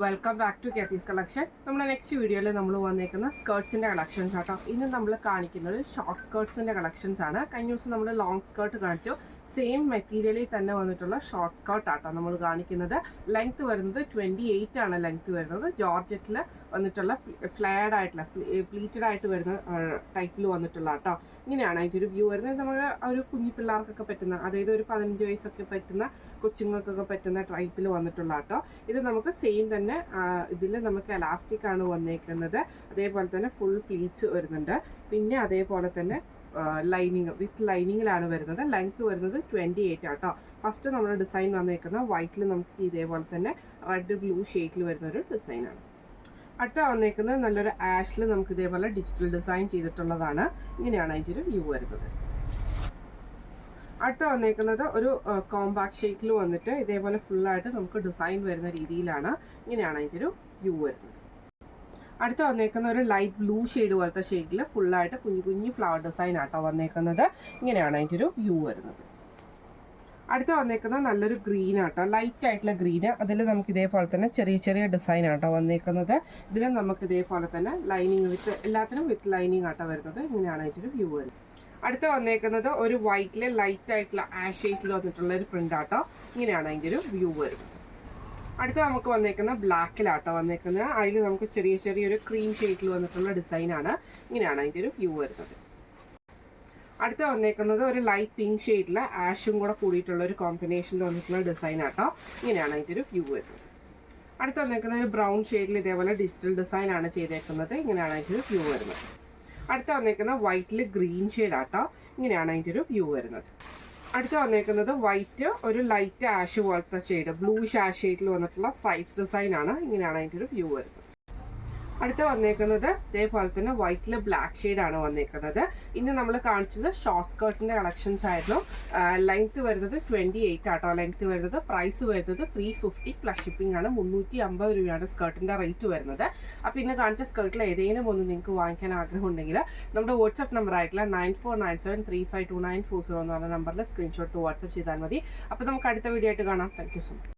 Welcome back to Kethi's collection. നമ്മുടെ next വീഡിയോയിൽ നമ്മൾ വന്നേക്കുന്ന സ്കേർട്സിൻ്റെ കളക്ഷൻസ് ആട്ടോ. ഇന്ന് നമ്മൾ കാണിക്കുന്നത് ഷോർട്ട് സ്കേർട്സിൻ്റെ കളക്ഷൻസ് ആണ്. കഴിഞ്ഞ ദിവസം നമ്മൾ ലോങ് സ്കേർട്ട് കാണിച്ചു. സെയിം മെറ്റീരിയലിൽ തന്നെ വന്നിട്ടുള്ള ഷോർട്ട് സ്കേർട്ട് ആട്ടോ നമ്മൾ കാണിക്കുന്നത്. ലെങ്ത് വരുന്നത് 28 ആണ് ലെങ്ത് വരുന്നത്. ജോർജറ്റിൽ വന്നിട്ടുള്ള ഫ്ലെയർഡ് ആയിട്ടുള്ള പ്ലീറ്റഡ് ആയിട്ട് വരുന്ന ടൈപ്പിൽ വന്നിട്ടുള്ള കേട്ടോ. ഇങ്ങനെയാണ് അതിൻ്റെ ഒരു വ്യൂ വരുന്നത്. നമ്മൾ ഒരു കുഞ്ഞു പിള്ളേർക്കൊക്കെ പറ്റുന്ന, അതായത് ഒരു 15 വയസ്സൊക്കെ പറ്റുന്ന കൊച്ചുങ്ങൾക്കൊക്കെ പറ്റുന്ന ടൈപ്പിൽ വന്നിട്ടുള്ള കേട്ടോ. ഇത് നമുക്ക് സെയിം തന്നെ ഇതിൽ നമുക്ക് എലാസ്റ്റിക് ആണ് വന്നേക്കുന്നത്. അതേപോലെ തന്നെ ഫുൾ പ്ലീറ്റ്സ് വരുന്നുണ്ട്. പിന്നെ അതേപോലെ തന്നെ ലൈനിങ് വിത്ത് ലൈനിങ്ങിലാണ് വരുന്നത്. ലെങ്ത് വരുന്നത് 28 ആട്ടോ. ഫസ്റ്റ് നമ്മുടെ ഡിസൈൻ വന്നേക്കുന്ന വൈറ്റിൽ നമുക്ക് ഇതേപോലെ തന്നെ റെഡ് ബ്ലൂ ഷെയ്ഡിൽ വരുന്നൊരു ഡിസൈനാണ്. അടുത്ത വന്നേക്കുന്നത് നല്ലൊരു ആഷിൽ നമുക്ക് ഇതേപോലെ ഡിജിറ്റൽ ഡിസൈൻ ചെയ്തിട്ടുള്ളതാണ്. ഇങ്ങനെയാണ് അതിൻ്റെ ഒരു വ്യൂ വരുന്നത്. അടുത്ത വന്നേക്കുന്നത് ഒരു കോമ്പാക്ട് ഷേപ്പിൽ വന്നിട്ട് ഇതേപോലെ ഫുള്ളായിട്ട് നമുക്ക് ഡിസൈൻ വരുന്ന രീതിയിലാണ്. ഇങ്ങനെയാണ് അതിൻ്റെ ഒരു വ്യൂ വരുന്നത്. അടുത്ത വന്നേക്കുന്ന ഒരു ലൈറ്റ് ബ്ലൂ ഷെയ്ഡ് പോലത്തെ ഷെയ്ഡിൽ ഫുള്ളായിട്ട് കുഞ്ഞു കുഞ്ഞു ഫ്ലവർ ഡിസൈൻ ആട്ടോ വന്നേക്കുന്നത്. ഇങ്ങനെയാണ് അതിൻ്റെ ഒരു വ്യൂ വരുന്നത്. അടുത്ത വന്നേക്കുന്നത് നല്ലൊരു ഗ്രീൻ ആട്ടോ, ലൈറ്റ് ആയിട്ടുള്ള ഗ്രീന്. അതിൽ നമുക്ക് ഇതേപോലെ തന്നെ ചെറിയ ചെറിയ ഡിസൈൻ ആട്ടോ വന്നേക്കുന്നത്. ഇതിലും നമുക്ക് ഇതേപോലെ തന്നെ ലൈനിങ് വിത്ത് എല്ലാത്തിനും വിത്ത് ലൈനിങ് ആട്ടോ വരുന്നത്. ഇങ്ങനെയാണ് അതിൻ്റെ ഒരു വ്യൂ വരുന്നത്. അടുത്ത വന്നേക്കുന്നത് ഒരു വൈറ്റിൽ ലൈറ്റ് ആയിട്ടുള്ള ആഷ് ഷെയ്ഡിൽ വന്നിട്ടുള്ള ഒരു പ്രിന്റ് ആട്ടോ. ഇങ്ങനെയാണ് അതിൻ്റെ ഒരു വ്യൂ വരുന്നത്. അടുത്ത നമുക്ക് വന്നേക്കുന്ന ബ്ലാക്കിലാട്ടോ വന്നേക്കുന്നത്. അതിൽ നമുക്ക് ചെറിയ ചെറിയൊരു ക്രീം ഷെയ്ഡിൽ വന്നിട്ടുള്ള ഡിസൈനാണ്. ഇങ്ങനെയാണ് അതിൻ്റെ ഒരു വ്യൂ വരുന്നത്. അടുത്ത വന്നേക്കുന്നത് ഒരു ലൈറ്റ് പിങ്ക് ഷെയ്ഡിൽ ആഷും കൂടെ കൂടിയിട്ടുള്ള ഒരു കോമ്പിനേഷനിൽ വന്നിട്ടുള്ള ഡിസൈൻ ആട്ടോ. ഇങ്ങനെയാണ് അതിൻ്റെ ഒരു വ്യൂ വരുന്നത്. അടുത്ത വന്നേക്കുന്ന ഒരു ബ്രൗൺ ഷെയ്ഡിൽ ഇതേപോലെ ഡിജിറ്റൽ ഡിസൈൻ ആണ് ചെയ്തേക്കുന്നത്. ഇങ്ങനെയാണ് അതിൻ്റെ ഒരു വ്യൂ വരുന്നത്. അടുത്ത വന്നേക്കുന്ന വൈറ്റിൽ ഗ്രീൻ ഷെയ്ഡ് ആട്ടോ. ഇങ്ങനെയാണ് അതിൻ്റെ ഒരു വ്യൂ വരുന്നത്. അടുത്ത വന്നേക്കുന്നത് വൈറ്റ് ഒരു ലൈറ്റ് ആഷ് പോലത്തെ ഷെയ്ഡ്, ബ്ലൂഷ് ആഷ് ഷെയ്ഡിൽ വന്നിട്ടുള്ള സ്ട്രൈപ്സ് ഡിസൈൻ ആണ്. ഇങ്ങനെയാണ് അതിൻ്റെ ഒരു വ്യൂ വരുന്നത്. അടുത്ത വന്നേക്കുന്നത് ഇതേപോലെ തന്നെ വൈറ്റിൽ ബ്ലാക്ക് ഷെയ്ഡ് ആണ് വന്നേക്കുന്നത്. ഇന്ന് നമ്മൾ കാണിച്ചത് ഷോർട്ട് സ്കേർട്ടിൻ്റെ കളക്ഷൻസ് ആയിരുന്നു. ലെങ്ത് വരുന്നത് 28 ആട്ടോ ലെങ്ത് വരുന്നത്. പ്രൈസ് വരുന്നത് 350 പ്ലസ് ഷിപ്പിംഗ് ആണ്. 350 രൂപയാണ് സ്കേർട്ടിൻ്റെ റേറ്റ് വരുന്നത്. അപ്പോൾ ഇന്ന് കാണിച്ച സ്കേർട്ടിൽ ഏതെങ്കിലും ഒന്ന് നിങ്ങൾക്ക് വാങ്ങിക്കാൻ ആഗ്രഹം ഉണ്ടെങ്കിൽ നമ്മുടെ വാട്സ്ആപ്പ് നമ്പർ ആയിട്ടുള്ള 9497352940 എന്ന് പറഞ്ഞ നമ്പറിൽ സ്ക്രീൻഷോട്ട് വാട്സ്ആപ്പ് ചെയ്താൽ മതി. അപ്പോൾ നമുക്ക് അടുത്ത വീഡിയോ ആയിട്ട് കാണാം. Thank you so much.